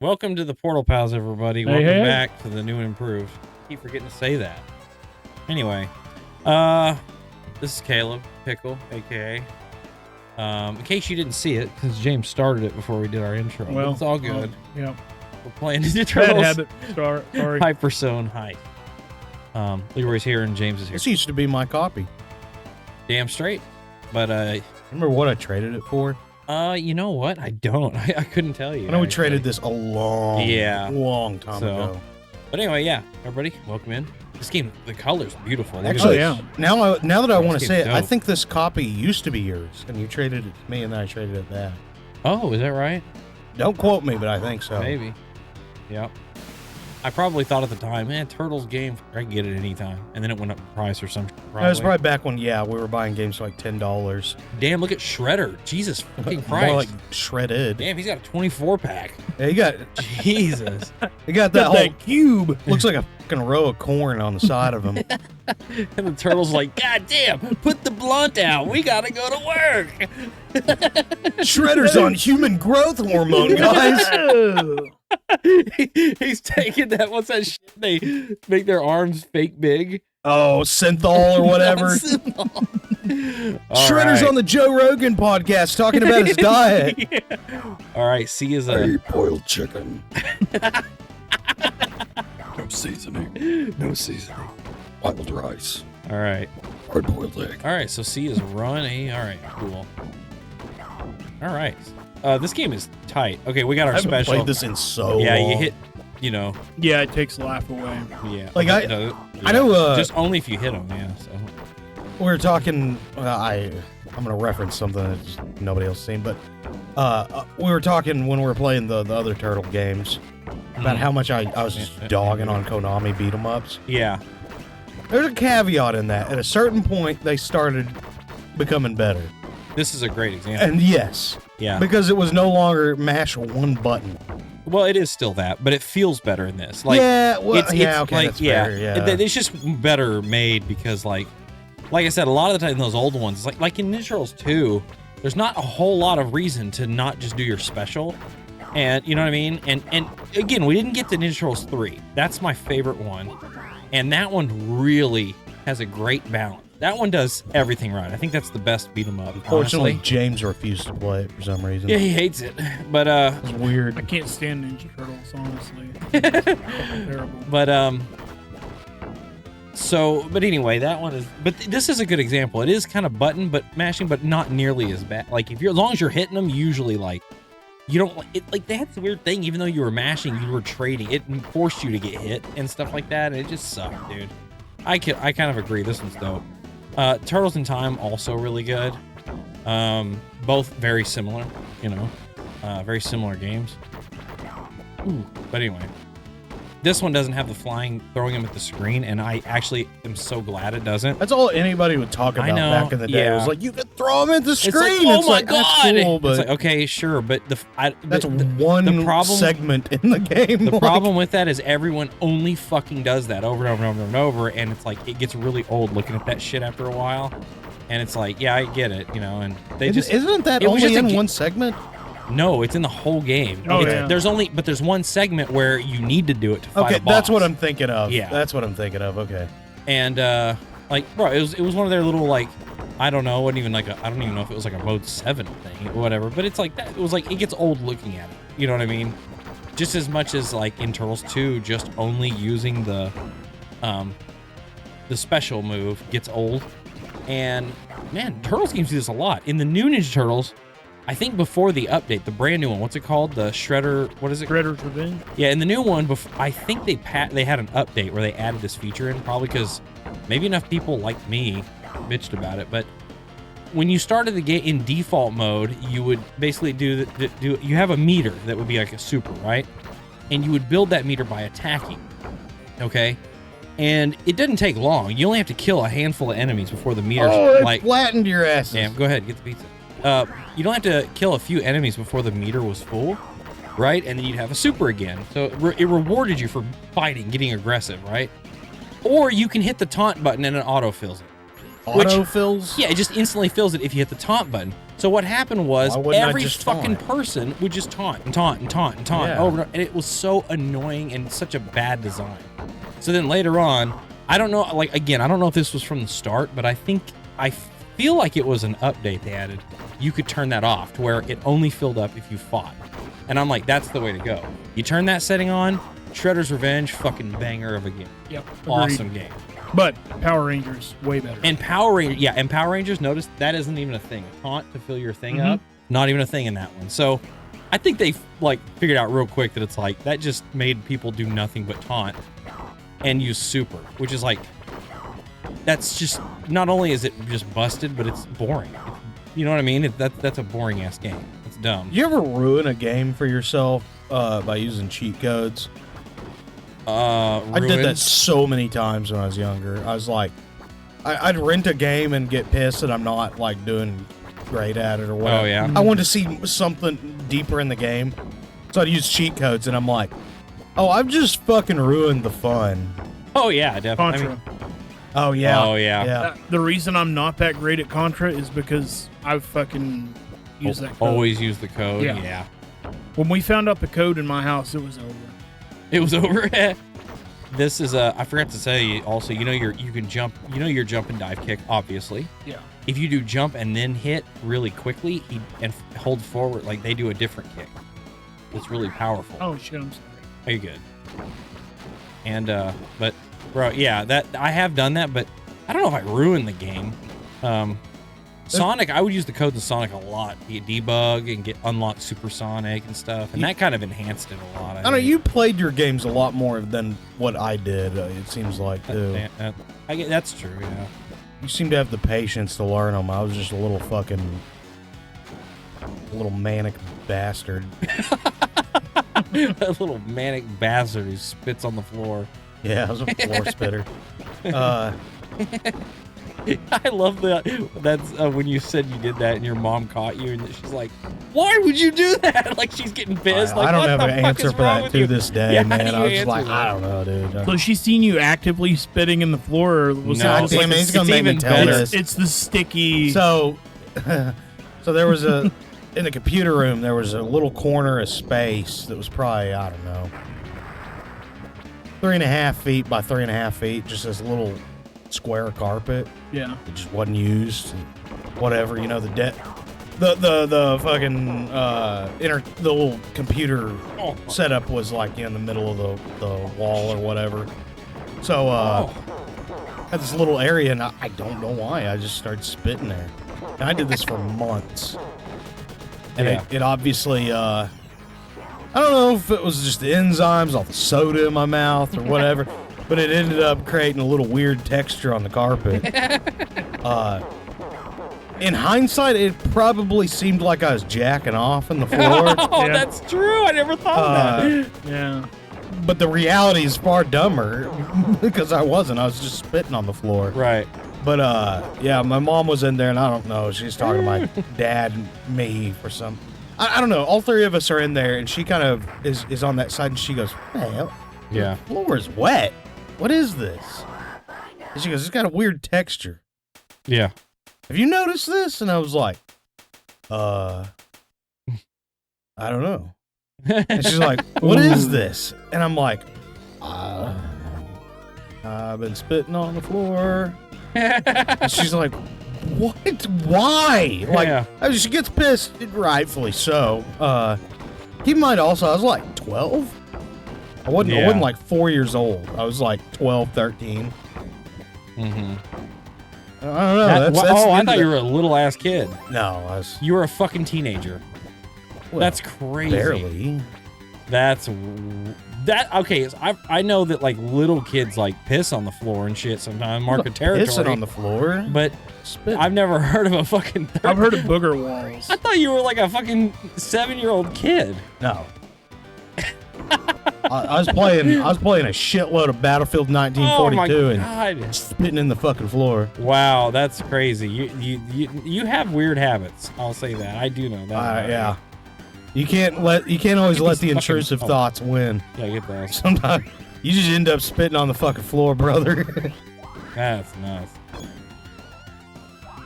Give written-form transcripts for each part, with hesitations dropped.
Welcome to the Portal Pals, everybody. Welcome back to the new and improved. I keep forgetting to say that. Anyway, this is Caleb Pickle, aka. In case you didn't see it, because James started it before we did our intro. Well, it's all good. Yeah. We're playing Ninja Turtles. Bad habit. Sorry. Hyperstone Heist. Leroy's here and James is here. This used to be my copy. Damn straight. But remember what I traded it for? You know what? I don't. I couldn't tell you. I know we traded this a long time ago. But anyway, yeah, everybody, welcome in. This game, the color's beautiful. Actually, now that I want to say it, I think this copy used to be yours, and you traded it to me, and then I traded it back. Oh, is that right? Don't quote me, but I think so. Maybe. Yep. I probably thought at the time, man, Turtles game, I can get it anytime. And then it went up in price or something. It was probably back when, we were buying games for like $10. Damn, look at Shredder. Jesus fucking Christ. More like shredded. Damn, he's got a 24-pack. Yeah, he got... Jesus. He got that whole cube. Looks like a fucking row of corn on the side of him. And the Turtle's like, God damn, put the blunt out. We gotta go to work. Shredder's on human growth hormone, guys. He's taking that. What's that shit? They make their arms fake big. Oh, synthol or whatever. Shredder's on the Joe Rogan podcast talking about his diet. Yeah. All right, C is a... I eat boiled chicken. No seasoning. No seasoning. Boiled rice. All right. Hard boiled egg. All right, so C is run A. All right, cool. All right. This game is tight. Okay, we got our special. I haven't played this in so long. You hit, Yeah, it takes life away. Yeah. Like, I know... just only if you hit them, yeah. So. We were talking... I'm going to reference something that nobody else has seen, but we were talking when we were playing the other Turtle games about how much I was just dogging on Konami beat-em-ups. Yeah. There's a caveat in that. At a certain point, they started becoming better. This is a great example. And yes. Yeah. Because it was no longer mash one button. Well, it is still that, but it feels better in this. Like, yeah, well, it's okay, like, that's fair, yeah. It's just better made because, like I said, a lot of the time those old ones, like in Ninja Turtles 2, there's not a whole lot of reason to not just do your special. And, you know what I mean? And again, we didn't get to Ninja Turtles 3. That's my favorite one. And that one really has a great balance. That one does everything right. I think that's the best beat 'em up. Unfortunately, James refused to play it for some reason. Yeah, he hates it. But it's weird. I can't stand Ninja Turtles, honestly. Terrible. But but anyway, that one is. But this is a good example. It is kind of button, but mashing, but not nearly as bad. Like as long as you're hitting them, usually you don't like that's the weird thing. Even though you were mashing, you were trading. It forced you to get hit and stuff like that, and it just sucked, dude. I kind of agree. This one's dope. Turtles in Time also really good. Both very similar, very similar games. Ooh, but anyway, this one doesn't have the flying, throwing him at the screen, and I actually am so glad it doesn't. That's all anybody would talk about back in the day. It was like, you could throw him at the screen. It's like, oh my God. Cool, but it's like, okay, sure, but that's one segment in the game. The problem with that is everyone only fucking does that over and over and over and over, and it's like, it gets really old looking at that shit after a while. And it's like, yeah, I get it, and they isn't that only in one segment? No, it's in the whole game. Oh, yeah. There's one segment where you need to do it to fight a boss. That's what I'm thinking of. Yeah. That's what I'm thinking of. Okay. And bro, it was one of their little I don't know, it wasn't even I don't even know if it was like a mode 7 thing or whatever, but it's like that. It was like it gets old looking at it. You know what I mean? Just as much as like in Turtles 2, just only using the special move gets old. And man, Turtles games do this a lot. In the new Ninja Turtles, I think before the update, the brand new one, what's it called? The Shredder, what is it? Shredder's Revenge? Yeah, in the new one, I think they had an update where they added this feature in, probably because maybe enough people like me bitched about it, but when you started the game in default mode, you would basically you have a meter that would be like a super, right? And you would build that meter by attacking, okay? And it didn't take long. You only have to kill a handful of enemies before the meter's flattened your ass. Damn, go ahead, get the pizza. You don't have to kill a few enemies before the meter was full, right? And then you'd have a super again. So it rewarded you for fighting, getting aggressive, right? Or you can hit the taunt button and it auto-fills it. Auto fills? Yeah, it just instantly fills it if you hit the taunt button. So what happened was Why wouldn't I every just fucking taunt? person would just taunt and taunt and taunt and taunt Yeah. over and over, and it was so annoying and such a bad design. So then later on, I don't know, like again, I don't know if this was from the start, but I feel like it was an update they added. You could turn that off to where it only filled up if you fought. And I'm like, that's the way to go. You turn that setting on, Shredder's Revenge, fucking banger of a game. Yep. Awesome Agreed. game. But Power Rangers, way better. And Power Rangers, notice that isn't even a thing. A taunt to fill your thing up, not even a thing in that one. So I think they like figured out real quick that it's like, that just made people do nothing but taunt and use super, which is like, that's just, not only is it just busted, but it's boring. You know what I mean? That's a boring ass game. It's dumb. You ever ruin a game for yourself by using cheat codes? I did that Ruined? so many times when I was younger. I was like, I'd rent a game and get pissed that I'm not like doing great at it or whatever. Oh, yeah. I wanted to see something deeper in the game, so I'd use cheat codes, and I'm like, oh, I've just fucking ruined the fun. Oh yeah, definitely. Contra. Oh yeah. Oh, yeah. Yeah. The reason I'm not that great at Contra is because I fucking use that code. Always use the code. Yeah. Yeah. When we found out the code in my house, it was over. It was over. This is I forgot to say also, you can jump, your jump and dive kick, obviously. Yeah. If you do jump and then hit really quickly and hold forward, like they do a different kick. It's really powerful. Oh shit, I'm sorry. Are you good? And but bro, yeah, that I have done that, but I don't know if I ruined the game. Sonic, I would use the code in Sonic a lot. Debug and get unlock Supersonic and stuff, and that kind of enhanced it a lot. I don't know. You played your games a lot more than what I did. It seems like too. I get that's true. Yeah. You seem to have the patience to learn them. I was just a little manic bastard. A little manic bastard who spits on the floor. Yeah, I was a floor spitter. I love that. That's when you said you did that and your mom caught you, and she's like, "Why would you do that?" Like she's getting pissed. Like, I don't what have the an fuck answer is for wrong that with to you? this day, Yeah, how man. do I you was just like, answer I that? don't know, dude. So she's seen you actively spitting in the floor, or was No, it God just damn like it, he's gonna it's make me even tell better. this. it's the sticky? So there was in the computer room, there was a little corner of space that was probably, I don't know, 3.5 feet by 3.5 feet, just this little square carpet. Yeah. It just wasn't used. Whatever, the fucking the little computer setup was like in the middle of the wall or whatever. So had this little area, and I don't know why I just started spitting there. And I did this for months, and Yeah. it obviously I don't know if it was just the enzymes, all the soda in my mouth or whatever, but it ended up creating a little weird texture on the carpet. In hindsight, it probably seemed like I was jacking off on the floor. Oh, Yeah. that's true. I never thought of that. Yeah. But the reality is far dumber because I wasn't. I was just spitting on the floor. Right. But yeah, my mom was in there, and I don't know. She's talking to my dad and me for some. I don't know. All three of us are in there, and she kind of is on that side, and she goes, "What the hell? Yeah. The floor is wet. What is this?" And she goes, "It's got a weird texture. Yeah. Have you noticed this?" And I was like, I don't know. And she's like, "What is this?" And I'm like, I've been spitting on the floor. And she's like, "What? Why?" Like, Yeah. I mean, she gets pissed, rightfully so. Keep in mind also, I was like 12. I wasn't like 4 years old. I was like 12, 13. Mm-hmm. I don't know. That's I the thought end of you it. were a little ass kid. No, I was You were a fucking teenager. well, That's crazy. barely. Okay. So I know that like little kids like piss on the floor and shit sometimes, mark a territory. Pissing on the floor. But Spitting. I've never heard of a fucking. I've heard of booger walls. I thought you were like a fucking 7-year-old kid. No. I was playing a shitload of Battlefield Oh my 1942 and god! spitting in the fucking floor. Wow, that's crazy. You have weird habits. I'll say that. I do know that. Yeah. You can't always Get let these the fucking- intrusive thoughts win. Yeah, get that. Sometimes you just end up spitting on the fucking floor, brother. That's nuts.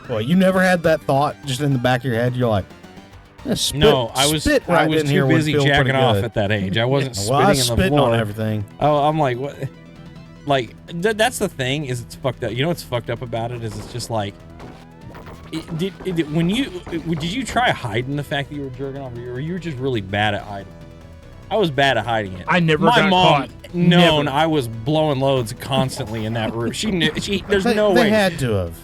Well, you never had that thought just in the back of your head. You're like, no, I was too busy jacking off at that age. I wasn't well, I was spitting spitting on the floor. on everything. Oh, I'm like, what? Like, that's the thing, is it's fucked up. You know what's fucked up about it is it's just like, did you try hiding the fact that you were jerking off, or you were just really bad at hiding? I was bad at hiding it. I never My got mom caught. known Never. I was blowing loads constantly in that room. She knew. There's no way. They had to have.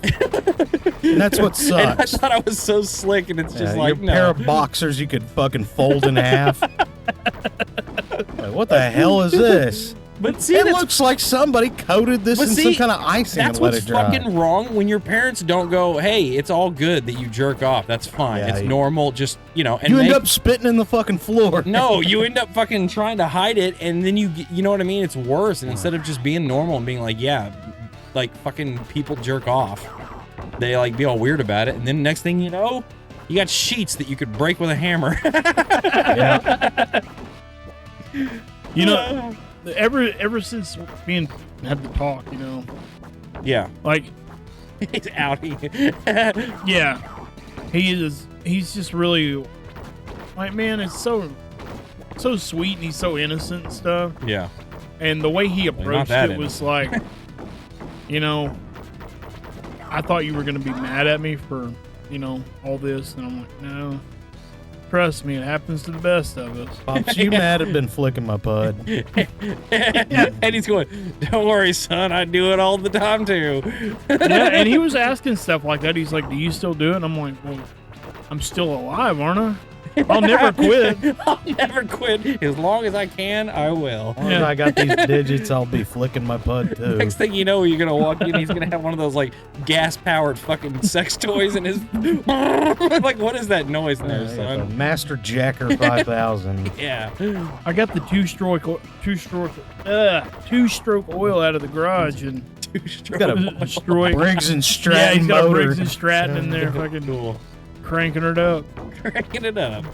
And that's what sucks. And I thought I was so slick, and it's just like, your no. pair of boxers you could fucking fold in half. Like, what the hell is this? But see, It looks like somebody coated this in some kind of icing that's and let what's it dry. fucking wrong when your parents don't go, hey, it's all good that you jerk off. That's fine. Yeah, it's normal. Just, and you end up spitting in the fucking floor. No, you end up fucking trying to hide it, and then you know what I mean? It's worse. And instead of just being normal and being like, yeah, like fucking people jerk off, they like be all weird about it. And then next thing you know, you got sheets that you could break with a hammer. Yeah. You know, ever since being had the talk, Yeah. like, He's outie. yeah, he's just really, like, man, it's so sweet, and he's so innocent and stuff. Yeah. And the way he approached that it was like, I thought you were going to be mad at me for, all this. And I'm like, no, trust me, it happens to the best of us. Pops, you mad have been flicking my pud. And he's going, don't worry, son, I do it all the time too. Yeah, and he was asking stuff like that. He's like, do you still do it? And I'm like, well, I'm still alive, aren't I? I'll never quit. I'll never quit. As long as I can, I will. As long as I got these digits, I'll be flicking my pud too. Next thing you know, you're gonna walk in, he's gonna have one of those like gas-powered fucking sex toys in his. Like, what is that noise in there, The son? Master Jacker 5000. Yeah. I got the two-stroke oil out of the garage and Got a destroy. Briggs and Yeah, Stratton he's got motor. Briggs and Stratton in there, fucking Cool. cranking it up. Cracking it up.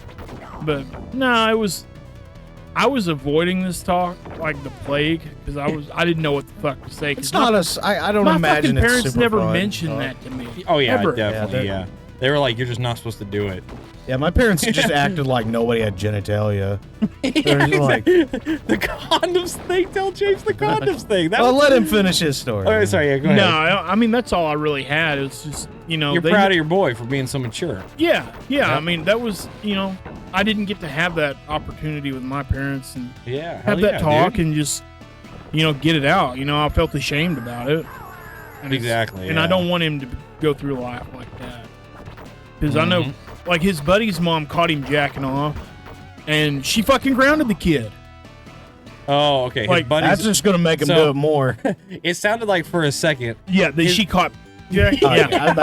But no, I was avoiding this talk like the plague because I didn't know what the fuck to say. It's not us. I don't my imagine fucking it's parents super never fun. mentioned that to me. Oh yeah, Ever. definitely. Yeah, they were like, you're just not supposed to do it. Yeah, my parents just acted like nobody had genitalia. They're just like, The condoms thing. Tell James the condoms thing. That well, was let him finish his story. Oh, sorry. Yeah, go ahead. No, I mean that's all I really had. It's just You're proud of your boy for being so mature. Yeah. I mean that was I didn't get to have that opportunity with my parents and Yeah. have that talk and just get it out. I felt ashamed about it. And Exactly. And yeah. I don't want him to go through life like that because I know, like his buddy's mom caught him jacking off, and she fucking grounded the kid. Oh, okay. His Like, buddies. That's just gonna make him do it more. It sounded like for a second. Yeah, she caught. Yeah,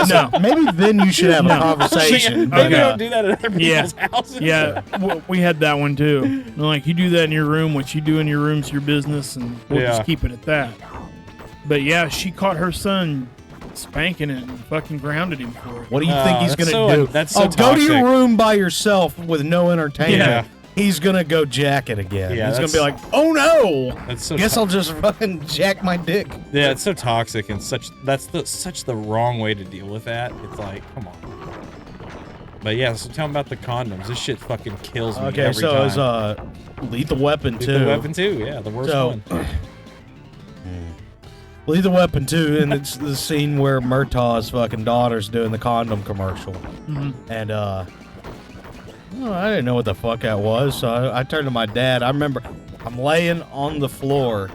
No. Maybe then you should have a conversation. Maybe Okay. don't do that at other Yeah. people's houses. Yeah, we had that one too. They're like, you do that in your room, what you do in your room's your business, and we'll Yeah. just keep it at that. But yeah, she caught her son spanking it and fucking grounded him for it. What do you think he's that's gonna so- do? that's so go to your toxic. room by yourself with no entertainment. Yeah. He's gonna go jack it again. Yeah, he's gonna that's- be like, "Oh no! That's so. Guess I'll just fucking jack my dick." Yeah, it's so toxic and such the wrong way to deal with that. It's like, come on. But yeah, so tell me about the condoms. This shit fucking kills me Okay, every so time. it was Lethal Weapon 2. Lethal Weapon 2, yeah, the worst So- one. Lethal Weapon 2, and it's the scene where Murtaugh's fucking daughter's doing the condom commercial. And, I didn't know what the fuck that was, so I turned to my dad. I remember I'm laying on the floor,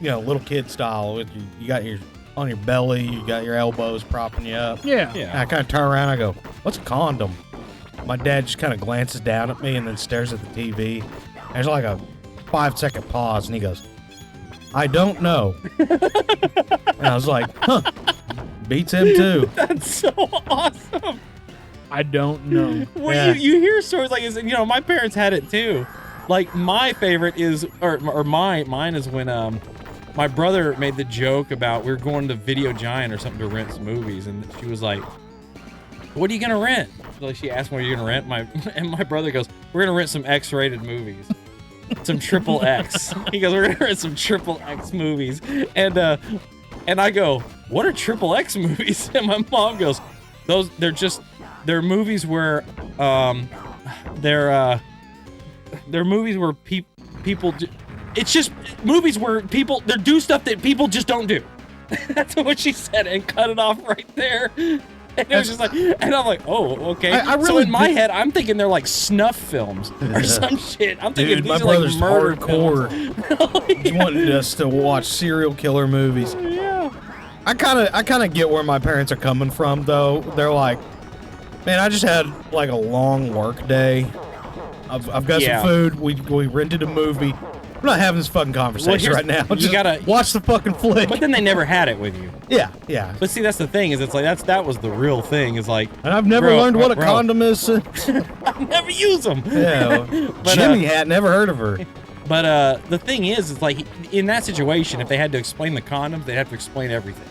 little kid style. With you got your on your belly, you got your elbows propping you up. Yeah. And I kind of turn around, I go, "What's a condom?" My dad just kind of glances down at me and then stares at the TV. There's like a 5-second pause, and he goes, "I don't know." And I was like, "Huh, beats him too." That's so awesome. I don't know. Well, Yeah. you hear stories like this, and my parents had it too. Like my favorite is, mine is when my brother made the joke about we were going to Video Giant or something to rent some movies, and she was like, "What are you gonna rent?" Like she asked me, "What are you gonna rent?" And my brother goes, "We're gonna rent some X-rated movies." Some triple X. He goes, "We're gonna rent some triple X movies." And I go, what are triple X movies? And my mom goes, they're movies where they're movies where people it's just movies where people they do stuff that people just don't do. That's what she said, and cut it off right there. And it was just like, and I'm like, oh, okay. I really so in my head, I'm thinking they're like snuff films or some shit. I'm thinking Dude, these my are brother's like murder hardcore. films. He wanted us to watch serial killer movies. Yeah. I kind of get where my parents are coming from, though. They're like, man, I just had like a long work day. I've got some food. We rented a movie. We're not having this fucking conversation right now. You Just gotta watch the fucking flick. But then they never had it with you. Yeah. But see, that's the thing is, it's like that was the real thing. Is like, And I've never learned what a condom is. I never use them. Yeah. But, Jimmy had never heard of her. But the thing is, it's like in that situation, if they had to explain the condoms, they'd have to explain everything.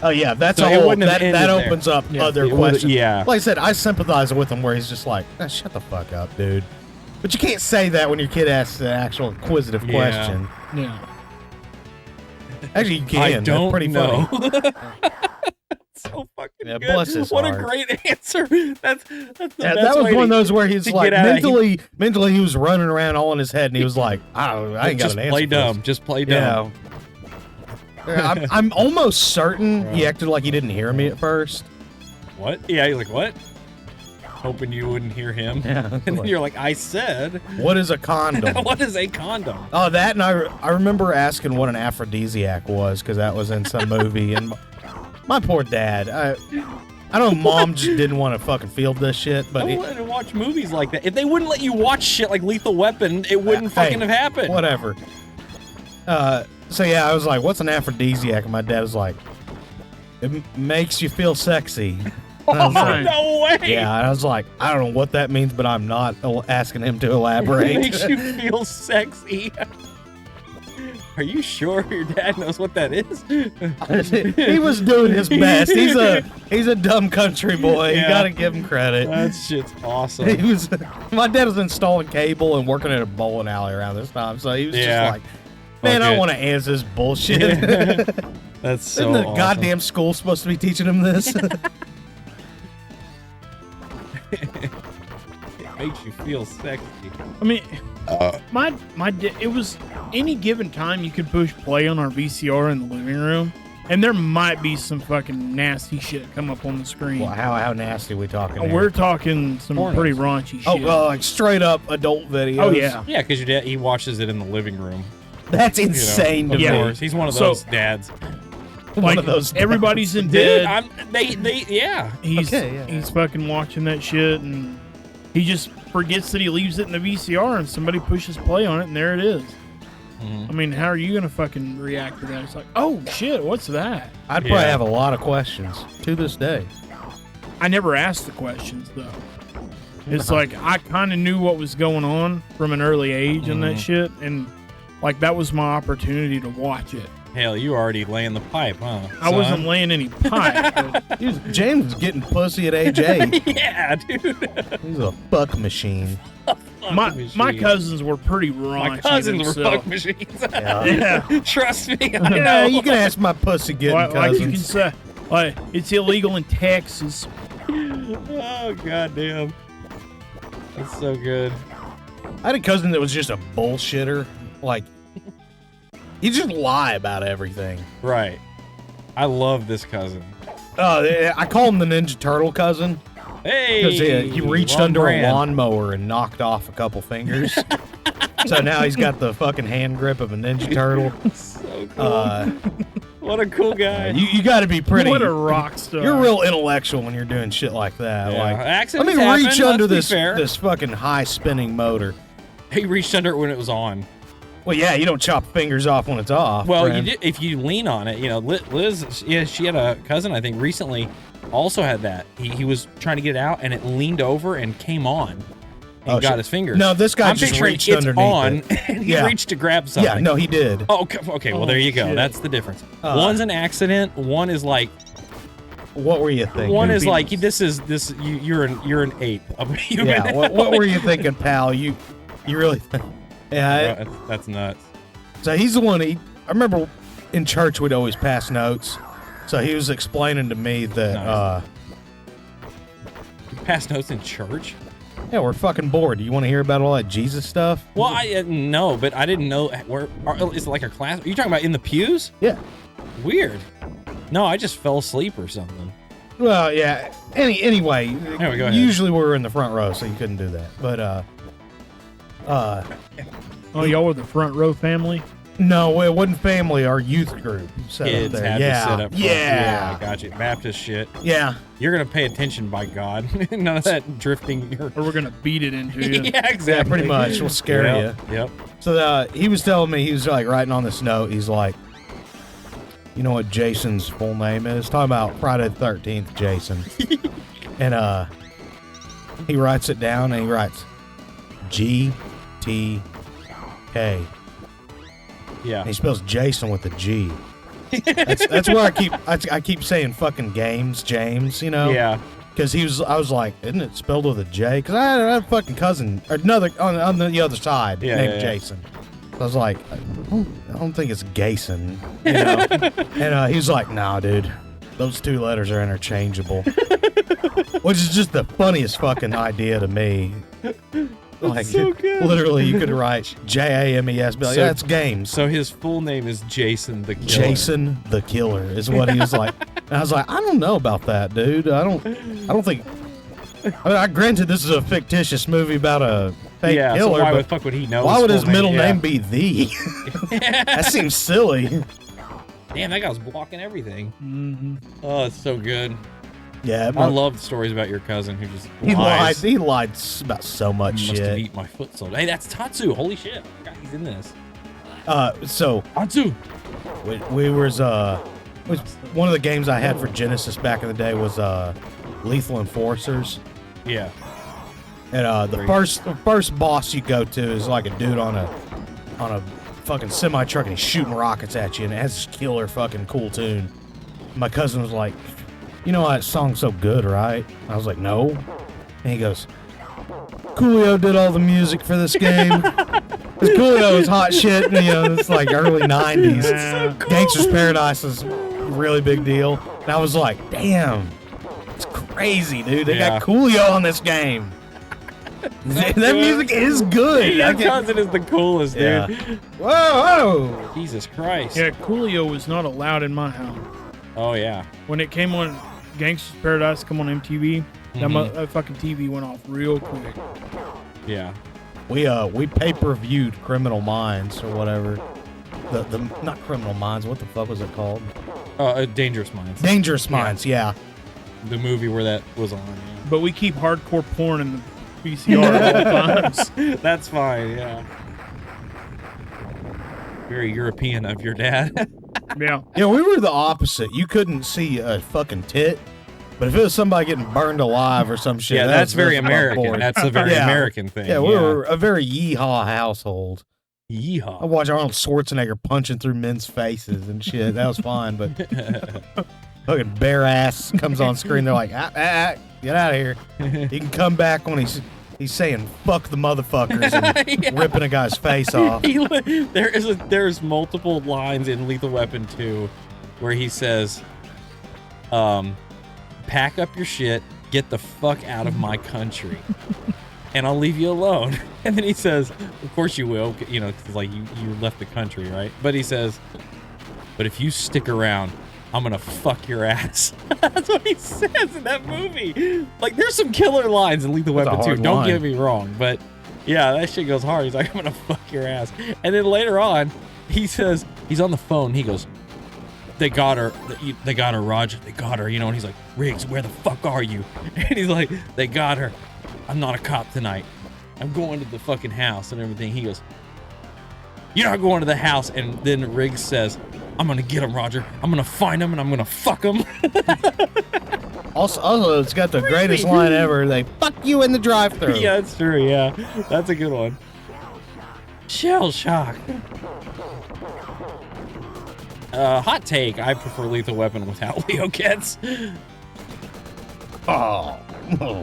Oh yeah, that's So a it whole wouldn't have that ended opens there. up Yeah, other it would've- questions. yeah. Like I said, I sympathize with him where he's just like, shut the fuck up, dude. But you can't say that when your kid asks an actual inquisitive question. Yeah. Actually, you can. I don't That's pretty know. funny. So fucking Yeah, good. bless his what heart. a great answer. That's the Yeah, best that was way one of to- those where he's to like get out of- mentally he was running around all in his head, and he was like, I ain't got just an answer. play for this. dumb. Just play dumb. Yeah. I'm almost certain he acted like he didn't hear me at first. What? Yeah, you're like, what? Hoping you wouldn't hear him. Yeah. And then you're like, I said. What is a condom? What is a condom? Oh, that, and I remember asking what an aphrodisiac was, because that was in some movie, and my poor dad, I know mom just didn't want to fucking field this shit, but I wanted to watch movies like that. If they wouldn't let you watch shit like Lethal Weapon, it wouldn't fucking have happened. Whatever. So yeah, I was like, what's an aphrodisiac? And my dad was like, it makes you feel sexy. And I was like, No way! yeah, and I was like, I don't know what that means, but I'm not asking him to elaborate. It makes you feel sexy. Are you sure your dad knows what that is? He was doing his best. He's a dumb country boy. Yeah. You gotta give him credit. That shit's awesome. My dad was installing cable and working at a bowling alley around this time, so he was just like, man, I Okay. want to answer this bullshit. That's so Isn't the awesome. goddamn school supposed to be teaching him this? It makes you feel sexy. I mean, it was any given time you could push play on our VCR in the living room, and there might be some fucking nasty shit come up on the screen. Well, how nasty we talking here? We're talking some Pornos. pretty raunchy shit. like straight up adult videos. Oh, yeah. Yeah, because your dad, he watches it in the living room. That's You know, insane of to me. course. He's one of So- those dads. One of those dads. Everybody's in Dude, bed. yeah. He's Okay, yeah. he's fucking watching that shit, and he just forgets that he leaves it in the VCR, and somebody pushes play on it, and there it is. Mhm. I mean, how are you gonna fucking react to that? It's like, oh shit, what's that? I'd probably Yeah. have a lot of questions to this day. I never asked the questions though. It's like I kind of knew what was going on from an early age and that shit, and like that was my opportunity to watch it. Hell, you already laying the pipe, huh? I wasn't son? laying any pipe. But James was getting pussy at age 8. Yeah, dude. He's a fuck machine. my machine. cousins were pretty raunchy. My cousins were themselves. fuck machines. Yeah. Trust me, I Yeah, know. you can ask my pussy getting Like you can cousins. say, like it's illegal in Texas. Oh, goddamn. That's so good. I had a cousin that was just a bullshitter. Like, he just lie about everything. Right. I love this cousin. I call him the Ninja Turtle cousin. Hey! Because he reached wrong under brand. a lawnmower and knocked off a couple fingers. So now he's got the fucking hand grip of a Ninja Turtle. So cool. What a cool guy. You got to be pretty. What a rock star! You're real intellectual when you're doing shit like that. Yeah. Like, let Accidents me happen, reach under let's be fair. this fucking high spinning motor. He reached under it when it was on. Well, yeah, you don't chop fingers off when it's off. Well, friend. you did, if you lean on it, you know, Liz, yeah, she had a cousin, I think, recently also had that. He was trying to get it out, and it leaned over and came on and Oh, got shit. his fingers. No, this guy I'm just picturing reached it's underneath on, it. and he Yeah. reached to grab something. Yeah, no, he did. Oh, okay. Well, there you go. shit. That's the difference. One's One's an accident. One is like. What were you thinking? One is be- like this. You're an ape of a human. Yeah, what were you thinking, pal? You really? Yeah. That's nuts. So he's the one. I remember in church we'd always pass notes, So he was explaining to me that, Nice. You pass notes in church? yeah, we're fucking bored. Do you want to hear about all that Jesus stuff? Well, I no, but I didn't know where. Is it like a class? Are you talking about in the pews? Yeah. Weird. No, I just fell asleep or something. Well, yeah. Anyway, Anyway, go ahead. usually we were in the front row, so you couldn't do that. But Oh, y'all were the front row family? no, it wasn't family. Our youth group set Kids up there. had Yeah, to sit up front. yeah, I got you. Baptist shit. yeah. You're gonna pay attention, by God. None of that drifting. Or we're going to beat it into you? Yeah, exactly. Yeah, pretty much. We'll scare Yep, you. Yep. So he was telling me, he was like writing on this note. He's like, you know what Jason's full name is? Talking about Friday the 13th, Jason. And he writes it down, and he writes GTK. Yeah. And he spells Jason with a G. That's where I keep saying fucking James, you know? Yeah. Because I was like, isn't it spelled with a J? Because I had a fucking cousin, or another on the other side, named Jason. So I was like, I don't think it's Gason, you know? And he was like, nah, dude, those two letters are interchangeable. Which is just the funniest fucking idea to me. Like, so good. literally, you could write James, be like, So- yeah, it's games. So his full name is Jason the Killer. Jason the Killer is what he was like. And I was like, I don't know about that, dude. I don't think. I granted this is a fictitious movie about a fake Yeah. killer, So why but the fuck would he know? why would his full middle Yeah. name be the? That seems silly. Damn, that guy was blocking everything. Mm-hmm. Oh, it's so good. Yeah, I love the stories about your cousin who just he lied. lies. He lied about so much Must have shit. eaten my foot so. Hey, that's Tatsu. Holy shit! I forgot he's in this. So Tatsu. we was one of the games I had for Genesis back in the day was Lethal Enforcers. Yeah. And the first boss you go to is like a dude on a fucking semi truck, and he's shooting rockets at you, and it has this killer fucking cool tune. My cousin was like, "You know why that song's so good, right?" I was like, "No." And he goes, "Coolio did all the music for this game." Because Coolio is hot shit, and, you know, it's like early '90s. So cool. Gangster's Paradise is a really big deal. And I was like, "Damn, it's crazy, dude. They got Coolio on this game." That music is good. Your cousin is the coolest, dude. Yeah. Whoa! Jesus Christ. Yeah, Coolio was not allowed in my house. Oh yeah. When it came on Gangster's Paradise, come on MTV, that fucking TV went off real quick. Yeah. We pay-per-viewed Criminal Minds or whatever. The not Criminal Minds. What the fuck was it called? Dangerous Minds. Dangerous Minds. Yeah. The movie where that was on. Yeah. But we keep hardcore porn in the VCR at all times. That's fine. Yeah. Very European of your dad. Yeah. Yeah, we were the opposite. You couldn't see a fucking tit, but if it was somebody getting burned alive or some shit, Yeah, that's very American. That's a very Yeah. American thing. Yeah, we were a very yeehaw household. I Yeehaw. watched Arnold Schwarzenegger punching through men's faces and shit. That was fine, but fucking bare ass comes on screen. They're like, get out of here. He can come back when he's saying fuck the motherfuckers and ripping a guy's face off. There's multiple lines in Lethal Weapon 2 where he says, pack up your shit, get the fuck out of my country, and I'll leave you alone. And then he says, of course you will, you know, 'cause like you left the country, right? But he says, but if you stick around, I'm gonna fuck your ass. That's what he says in that movie. Like, there's some killer lines in Lethal That's a Weapon 2. hard Don't line. get me wrong, but yeah, that shit goes hard. He's like, I'm gonna fuck your ass. And then later on, he says, he's on the phone. He goes, they got her, Roger. They got her, you know. And he's like, Riggs, where the fuck are you? And he's like, they got her. I'm not a cop tonight. I'm going to the fucking house and everything. He goes, you're not going to the house. And then Riggs says, I'm gonna get him, Roger. I'm gonna find him and I'm gonna fuck him. Also, it's got the greatest line ever. They fuck you in the drive-thru. Yeah, that's true. Yeah, that's a good one. Shell shock. Hot take. I prefer Lethal Weapon without Leo Getz. Oh.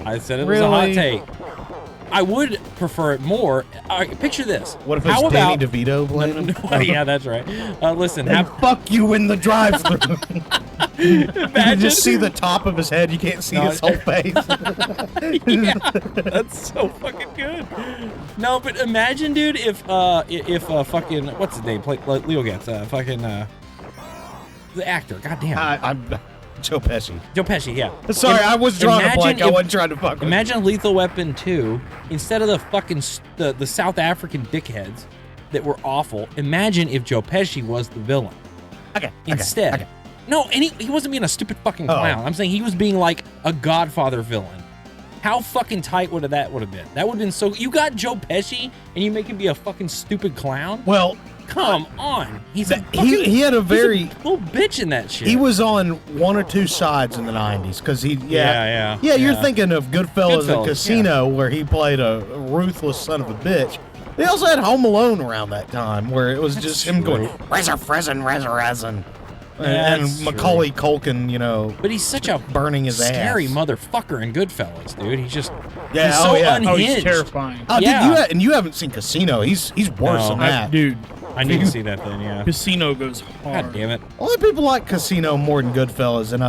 I said it was a hot Really? take. I would prefer it more. Picture this. What if it's How Danny about? DeVito playing him? Yeah, that's right. Listen. And fuck you in the drive-thru. You can just see the top of his head. You can't see his whole face. Yeah, that's so fucking good. No, but imagine, dude, if fucking what's his name? Leo gets fucking the actor. Goddamn. I'm Joe Pesci. Joe Pesci, yeah. Sorry, I was drawing a blank. I wasn't trying to fuck with Imagine Lethal Weapon 2, instead of the fucking the South African dickheads that were awful, imagine if Joe Pesci was the villain. Okay. Instead. Okay. No, and he wasn't being a stupid fucking clown. I'm saying he was being like a Godfather villain. How fucking tight would that have been? That would have been so... You got Joe Pesci and you make him be a fucking stupid clown? Well... Come on. He he had a very... little bitch in that shit. He was on one or two sides in the 90s, because he... Yeah, you're thinking of Goodfellas and Casino, where he played a ruthless son of a bitch. They also had Home Alone around that time, where it was just him going, resin. And Macaulay Culkin, you know, but he's such a burning his scary ass. motherfucker in Goodfellas, dude. He's just he's so unhinged. Oh, he's terrifying. Oh, dude, and you haven't seen Casino. He's worse than that, dude. I need to see that then. Yeah, Casino goes hard. God damn it. A lot of people like Casino more than Goodfellas, and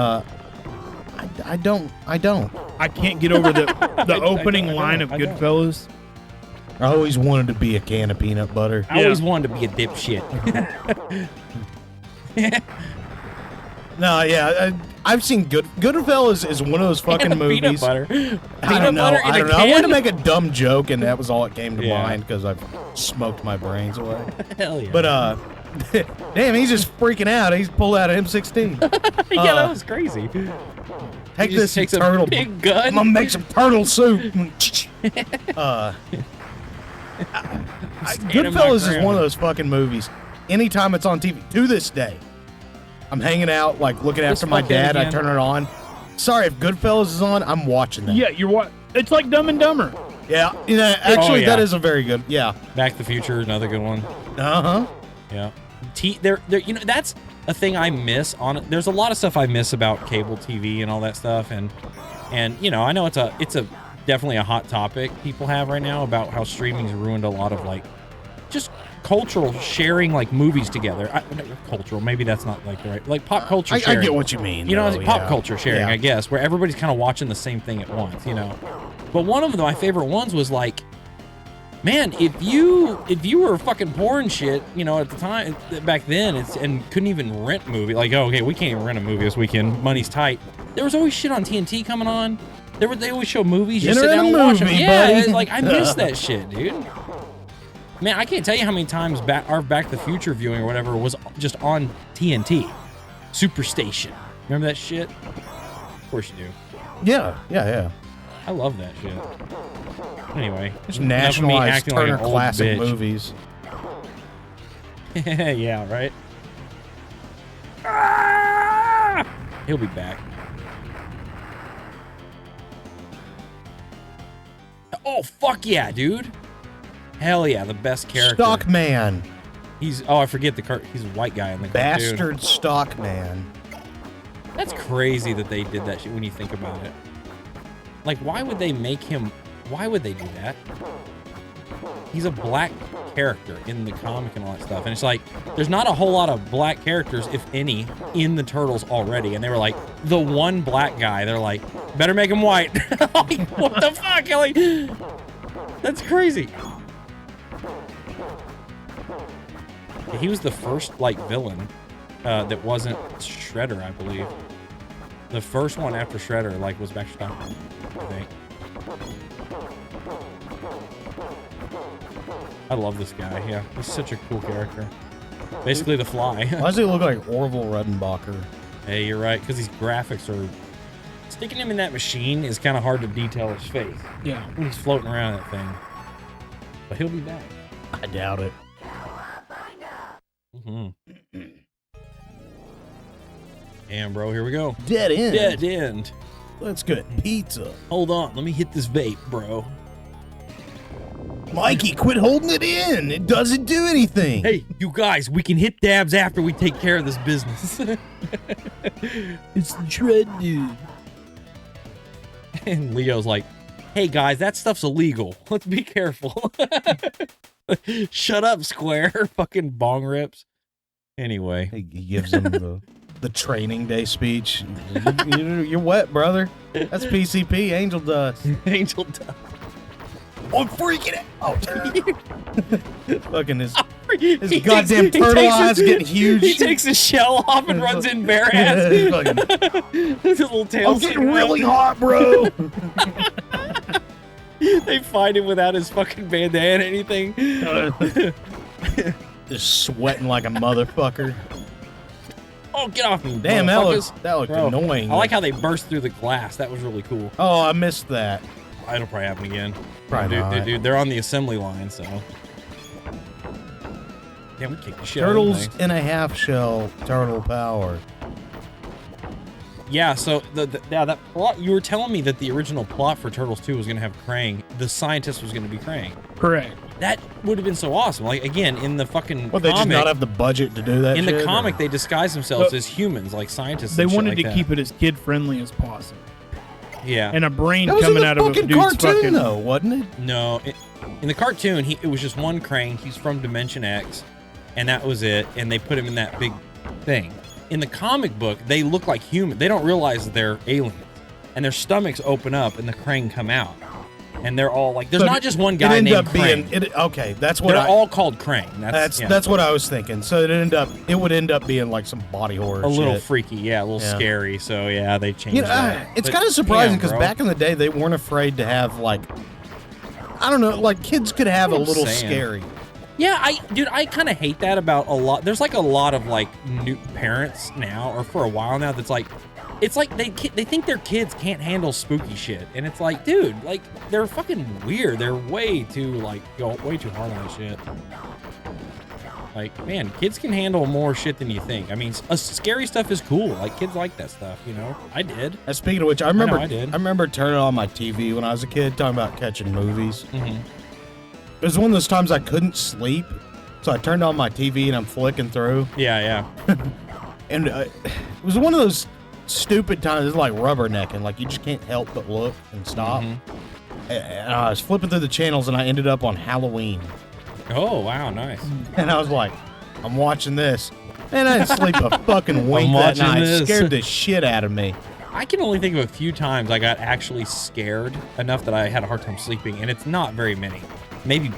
I don't. I can't get over the opening line of Goodfellas. I always wanted to be a can of peanut butter. I always wanted to be a dipshit. No, yeah, I've seen Goodfellas is one of those fucking movies. Peanut butter. I don't know. I wanted to make a dumb joke, and that was all that came to mind because I've smoked my brains away. Hell yeah. But damn, he's just freaking out. He's pulled out an M16. Yeah, that was crazy. Take this turtle. A big gun. I'm gonna make some turtle soup. Goodfellas is one of those fucking movies. Anytime it's on TV, to this day, I'm hanging out, like looking after my dad. I turn it on. Sorry, if Goodfellas is on, I'm watching that. Yeah, you're what? It's like Dumb and Dumber. Yeah, actually, that is a very good. Yeah, Back to the Future, another good one. Yeah. There, you know, that's a thing I miss on it. There's a lot of stuff I miss about cable TV and all that stuff, and you know, I know it's a definitely a hot topic people have right now about how streaming's ruined a lot of like just cultural sharing, like movies together. Cultural, maybe that's not like the right, like pop culture sharing. I get what you mean. You know, pop culture sharing, I guess, where everybody's kind of watching the same thing at once, you know. But one of my favorite ones was like, man, if you were fucking poor and shit, you know, at the time back then, and couldn't even rent a movie, like, oh, okay, we can't even rent a movie this weekend, money's tight. There was always shit on TNT coming on. They always show movies. You sit down and watch them. Yeah, it's like I miss that shit, dude. Man, I can't tell you how many times our Back to the Future viewing or whatever was just on TNT, Superstation. Remember that shit? Of course you do. Yeah. I love that shit. Anyway, just nationalized Turner like classic movies. Yeah, right. Ah! He'll be back. Oh fuck yeah, dude! Hell yeah, the best character. Stockman. I forget he's a white guy in the cartoon. Bastard Stockman. That's crazy that they did that shit when you think about it. Like, why would they make him? Why would they do that? He's a black character in the comic and all that stuff, and it's like there's not a whole lot of black characters, if any, in the Turtles already. And they were like, the one black guy. They're like, better make him white. Like, what the fuck? Like, that's crazy. He was the first like villain that wasn't Shredder, I believe. The first one after Shredder like was Baxter Stockman, I think. I love this guy. Yeah, he's such a cool character. Basically, the Fly. Why does he look like Orville Redenbacher? Hey, you're right, because these graphics are sticking him in that machine is kind of hard to detail his face. Yeah, when he's floating around that thing. But he'll be back. I doubt it. Damn, bro, here we go. Dead end. Dead end. Let's get pizza. Hold on, let me hit this vape, bro. Mikey, quit holding it in. It doesn't do anything. Hey, you guys, we can hit dabs after we take care of this business. It's the Shred Dude. And Leo's like, hey guys, that stuff's illegal. Let's be careful. Shut up, Square. Fucking bong rips. Anyway. He gives him the the training day speech. You're wet, brother. That's PCP, angel dust. Angel dust. I'm freaking out. Fucking his He goddamn takes turtle his- eyes getting huge. He takes his shell off and runs in bare ass. His little tail. I'm getting really hot, bro. They find him without his fucking bandana or anything. Just sweating like a motherfucker. Oh, get off me. Damn, that motherfuckers. looked Bro, annoying. I like how they burst through the glass. That was really cool. Oh, I missed that. It'll probably happen again. Probably not. Dude, they're on the assembly line, so. Damn, we kicked the shit Turtles out of them in a half shell, turtle power. things. Yeah, so that plot, you were telling me that the original plot for Turtles 2 was going to have Krang. The scientist was going to be Krang. Correct. That would have been so awesome. Like, again, in the fucking Well, they just comic, not have the budget to do that. in the shit, comic, or- they disguise themselves But as humans, like scientists. They and shit wanted like to that. keep it as kid friendly as possible. Yeah. And a brain That was coming in out the of a fucking dude's cartoon, fucking. though, wasn't it? No, in the cartoon, it was just one Krang. He's from Dimension X, and that was it. And they put him in that big thing. In the comic book, they look like human. They don't realize that they're aliens, and their stomachs open up, and the Krang come out, and they're all like, "There's So not just one it guy ended named up Krang. being okay. That's what They're all called Krang. That's yeah. that's what I was thinking. So it would end up being like some body horror. a little shit. freaky, yeah, a little Yeah. scary. So yeah, they changed You know, that. it's But kind of surprising damn, because bro. back in the day they weren't afraid to have like, I don't know, like kids could have a What I'm little saying. scary. Yeah, I kind of hate that about a lot. There's like a lot of like new parents now, or for a while now, that's like, it's like they think their kids can't handle spooky shit, and it's like, dude, like they're fucking weird. They're way too like go way too hard on that shit. Like, man, kids can handle more shit than you think. I mean, scary stuff is cool. Like kids like that stuff, you know. I did. And speaking of which, I remember I did. I remember turning on my TV when I was a kid, talking about catching movies. Mm-hmm. It was one of those times I couldn't sleep, so I turned on my TV and I'm flicking through, Yeah, yeah. and it was one of those stupid times. It's like rubbernecking, like you just can't help but look and stop. Mhm. And I was flipping through the channels and I ended up on Halloween, Oh wow, nice. and I was like, I'm watching this, and I didn't sleep a fucking wink that watching night. this. Scared the shit out of me. I can only think of a few times I got actually scared enough that I had a hard time sleeping, and it's not very many. Maybe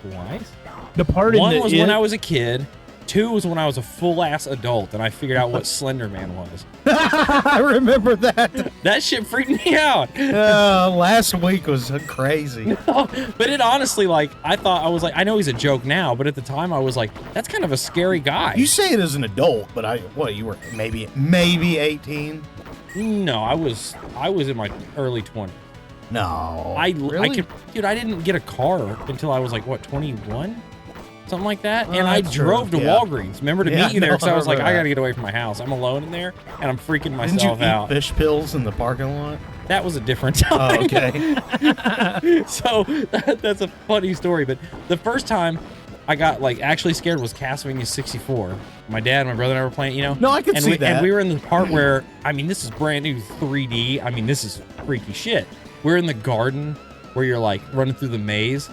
twice. The part in One the was when I was a kid. Two was when I was a full-ass adult, and I figured out what Slender Man was. I remember that. That shit freaked me out. Last week was crazy. But it honestly, like, I was like, I know he's a joke now, but at the time I was like, that's kind of a scary guy. You say it as an adult, but you were maybe 18? No, I was in my early 20s. No. Dude, I didn't get a car until I was like, what, 21? Something like that. Oh, And I that's true. drove to Yeah. Walgreens. Remember to Yeah, meet you there? no, Because I was like, remember I that. got to get away from my house. I'm alone in there, and I'm freaking Didn't you myself eat out. fish pills in the parking lot? That was a different time. Oh, okay. So that's a funny story. But the first time I got like actually scared was Castlevania 64. My dad and my brother and I were playing, you know. No, I could see that. And we were in the part where, I mean, this is brand new 3D. I mean, this is freaky shit. We're in the garden where you're like running through the maze,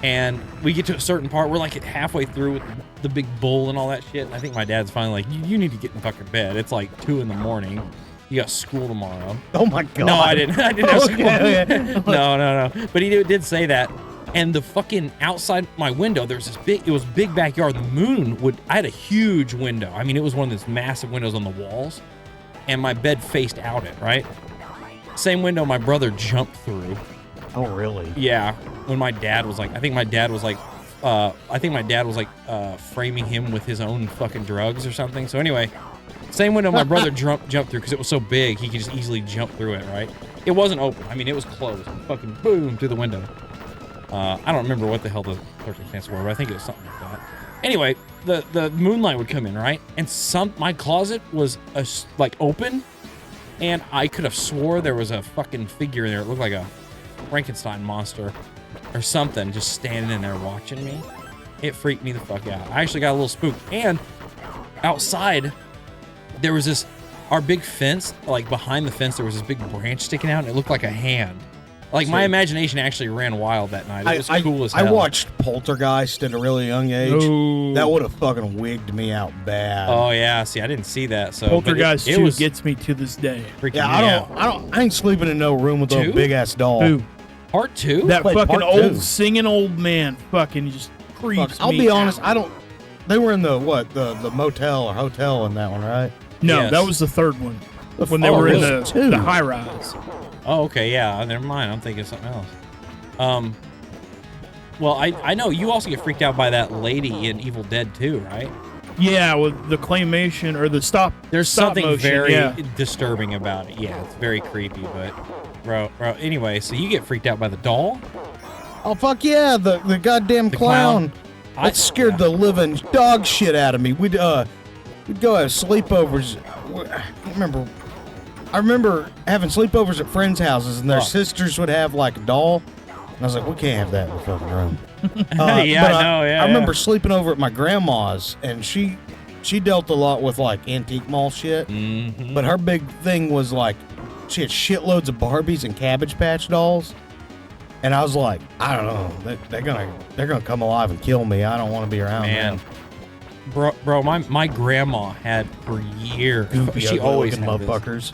and we get to a certain part. We're like halfway through with the big bull and all that shit. And I think my dad's finally like, you need to get in fucking bed. It's like 2 a.m. You got school tomorrow. Oh my god. No, I didn't. I didn't have school. Okay. No. But he did say that. And the fucking outside my window, there's this big, it was big backyard. The moon I had a huge window. I mean, it was one of those massive windows on the walls. And my bed faced out it, right? Same window my brother jumped through. Oh, really? Yeah. When my dad was like, I think my dad was like framing him with his own fucking drugs or something. So anyway, same window my brother jumped through because it was so big he could just easily jump through it, right? It wasn't open. I mean, it was closed. Fucking boom through the window. I don't remember what the hell the circumstances were, but I think it was something like that. Anyway, the moonlight would come in, right? And my closet was like open, and I could have swore there was a fucking figure in there. It looked like a Frankenstein monster or something just standing in there watching me. It freaked me the fuck out. I actually got a little spooked. And outside, there was our big fence, like behind the fence, there was this big branch sticking out, and it looked like a hand. Like my imagination actually ran wild that night. It was cool as I hell. watched Poltergeist at a really young age. Oh. That would have fucking wigged me out bad. Oh yeah, see, I didn't see that. So Poltergeist it 2 was gets me to this day. freaking Yeah, me out. I ain't sleeping in no room with Two? a big ass doll. Dude, Part 2. that played fucking part old 2. singing old man fucking just creeps Fuck, I'll me be honest, out. I don't. They were in the motel or hotel in that one, right? No, Yes. that was the third one. When they Oh, were in it was two. the high rise. Oh, okay, yeah. Never mind. I'm thinking of something else. Well, I know you also get freaked out by that lady in Evil Dead 2, right? Yeah, with the claymation or the There's stop something motion, very yeah. disturbing about it. Yeah, it's very creepy, but bro. Anyway, so you get freaked out by the doll? Oh fuck yeah, the goddamn The clown. clown. That scared the living dog shit out of me. We'd go have sleepovers. I remember having sleepovers at friends' houses, and their Oh. sisters would have like a doll, and I was like, we can't have that in the fucking room. Yeah, but I know, yeah, I remember yeah. sleeping over at my grandma's, and she dealt a lot with like antique mall shit. Mm-hmm. But her big thing was like she had shitloads of Barbies and Cabbage Patch dolls, and I was like, I don't know, they're gonna come alive and kill me. I don't want to be around Man. them. Bro, my grandma had for years. Goofy, She ugly always looking had this. motherfuckers.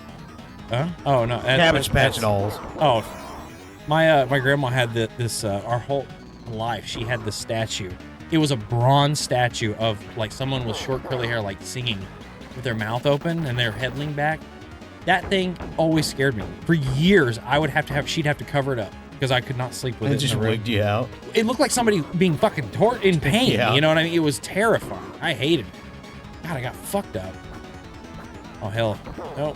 Huh? Oh no, Cabbage Patch that's- dolls. Oh, my grandma had this our whole life. She had this statue. It was a bronze statue of like someone with short curly hair, like singing with their mouth open and their head leaned back. That thing always scared me. For years, I would she'd have to cover it up because I could not sleep with It it. just in the room. wigged you out. It looked like somebody being fucking in pain. Yeah. You know what I mean? It was terrifying. I hated it. God, I got fucked up. Oh hell, no.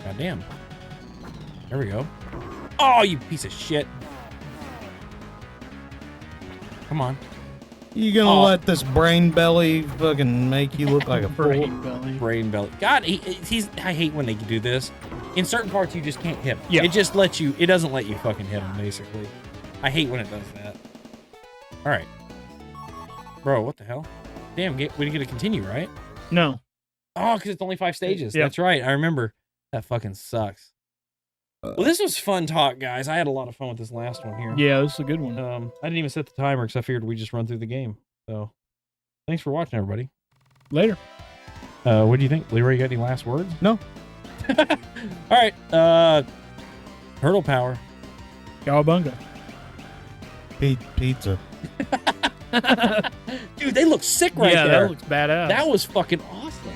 God damn. There we go. Oh, you piece of shit. Come on. You gonna Oh. let this brain belly fucking make you look like a fool? brain belly. Brain belly. God, I hate when they do this. In certain parts, you just can't hit him. Yeah. It just lets you, it doesn't let you fucking hit him, basically. I hate when it does that. All right. Bro, what the hell? Damn, we didn't get to continue, right? No. Oh, because it's only 5 stages. Yeah. That's right. I remember. That fucking sucks. Well, this was fun talk, guys. I had a lot of fun with this last one here. Yeah, this is a good one. I didn't even set the timer because I figured we'd just run through the game. So, thanks for watching, everybody. Later. What do you think? Leroy, you got any last words? No. All right. Hurdle power. Cowabunga. Pizza. Dude, they look sick right yeah, there. that looks badass. That was fucking awesome.